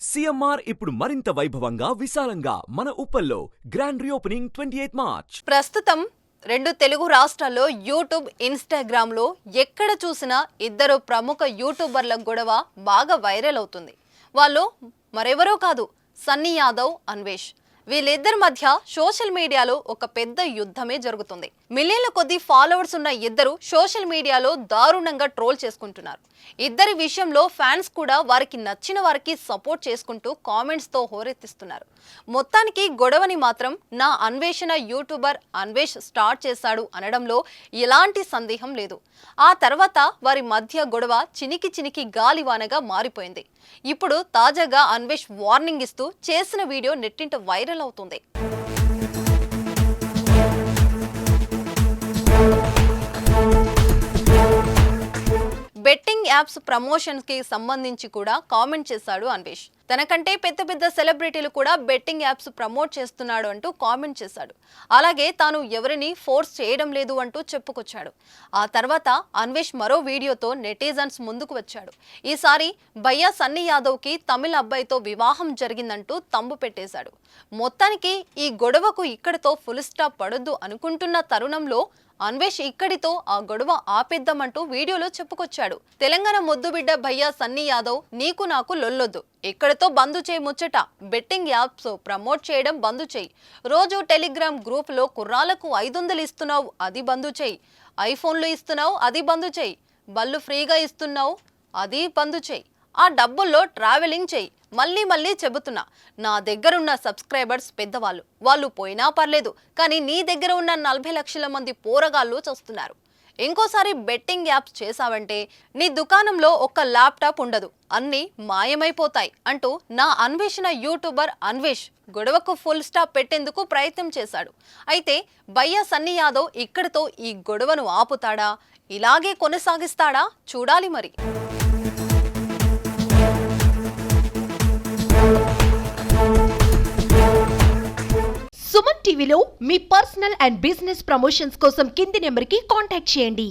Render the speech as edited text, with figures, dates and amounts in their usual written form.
CMR ఇప్పుడు మరింత వైభవంగా విశాలంగా మన ఉప్పల్లో గ్రాండ్ రీఓపెనింగ్ 28 మార్చ్. ప్రస్తుతం రెండు తెలుగు రాష్ట్రాల్లో యూట్యూబ్, ఇన్‌స్టాగ్రామ్‌లో ఎక్కడ చూసినా ఇద్దరు ప్రముఖ యూట్యూబర్ల గొడవ బాగా వైరల్ అవుతుంది. వాళ్ళు మరెవరో కాదు, సన్నీ యాదవ్, అన్వేష్. వీళ్ళిద్దరి మధ్య సోషల్ మీడియాలో ఒక పెద్ద యుద్ధమే జరుగుతుంది. మిలియన్ల కొద్ది ఫాలోవర్స్ ఉన్న ఇద్దరు సోషల్ మీడియాలో దారుణంగా ట్రోల్ చేసుకుంటున్నారు. ఇద్దరి విషయంలో ఫ్యాన్స్ కూడా వారికి నచ్చిన వారికి సపోర్ట్ చేసుకుంటూ కామెంట్స్ తో హోరెత్తిస్తున్నారు. మొత్తానికి గొడవని మాత్రం నా అన్వేషణ యూట్యూబర్ అన్వేష్ స్టార్ట్ చేశాడు అనడంలో ఎలాంటి సందేహం లేదు. ఆ తర్వాత వారి మధ్య గొడవ చినికి గాలివానగా మారిపోయింది. ఇప్పుడు తాజాగా అన్వేష్ వార్నింగ్ ఇస్తూ చేసిన వీడియో నెట్టింట వైరల్ అవుతుంది. బెట్టింగ్ యాప్స్ ప్రమోషన్స్ కి సంబంధించి కూడా కామెంట్ చేశాడు అన్వేష్. తనకంటే పెద్ద సెలబ్రిటీలు కూడా బెట్టింగ్ యాప్స్ ప్రమోట్ చేస్తున్నాడు అంటూ కామెంట్ చేశాడు. అలాగే తాను ఎవరిని ఫోర్స్ చేయడం లేదు అంటూ చెప్పుకొచ్చాడు. ఆ తర్వాత అన్వేష్ మరో వీడియోతో నెటిజన్స్ ముందుకు వచ్చాడు. ఈసారి భయ్యా సన్నీ యాదవ్ కి తమిళ అబ్బాయితో వివాహం జరిగిందంటూ తంబు పెట్టేశాడు. మొత్తానికి ఈ గొడవకు ఇక్కడితో ఫుల్ స్టాప్ పడొద్దు అనుకుంటున్న తరుణంలో అన్వేష్ ఇక్కడితో ఆ గొడవ ఆపేద్దామంటూ వీడియోలో చెప్పుకొచ్చాడు. తెలంగాణ ముద్దుబిడ్డ భయ్యా సన్నీ యాదవ్, నీకు నాకు లొల్లొద్దు, ఇక్కడితో బంద్ చేయి ముచ్చట. బెట్టింగ్ యాప్స్ ప్రమోట్ చేయడం బంద్ చేయి. రోజు టెలిగ్రామ్ గ్రూప్ లో కుర్రాలకు 500 ఇస్తున్నావు, అది బంద్ చేయి. ఐఫోన్లు ఇస్తున్నావు, అది బంద్ చేయి. బళ్ళు ఫ్రీగా ఇస్తున్నావు, అది బంద్ చేయి. ఆ డబ్బుల్లో ట్రావెలింగ్ చేయి. మళ్ళీ చెబుతున్నా, నా దగ్గరున్న సబ్స్క్రైబర్స్ పెద్దవాళ్ళు, వాళ్ళు పోయినా పర్లేదు, కానీ నీ దగ్గర ఉన్న 40 లక్షల మంది పోరగాళ్ళు చూస్తున్నారు. ఇంకోసారి బెట్టింగ్ యాప్స్ చేశావంటే నీ దుకాణంలో ఒక్క ల్యాప్టాప్ ఉండదు, అన్నీ మాయమైపోతాయి అంటూ నా అన్వేషణ యూట్యూబర్ అన్వేష్ గొడవకు ఫుల్ స్టాప్ పెట్టేందుకు ప్రయత్నం చేశాడు. అయితే భయ్యా సన్నీ యాదవ్ ఇక్కడితో ఈ గొడవను ఆపుతాడా, ఇలాగే కొనసాగిస్తాడా చూడాలి మరి. సుమన్ టీవీలో మీ పర్సనల్ అండ్ బిజినెస్ ప్రమోషన్స్ కోసం కింది నెంబర్కి కాంటాక్ట్ చేయండి.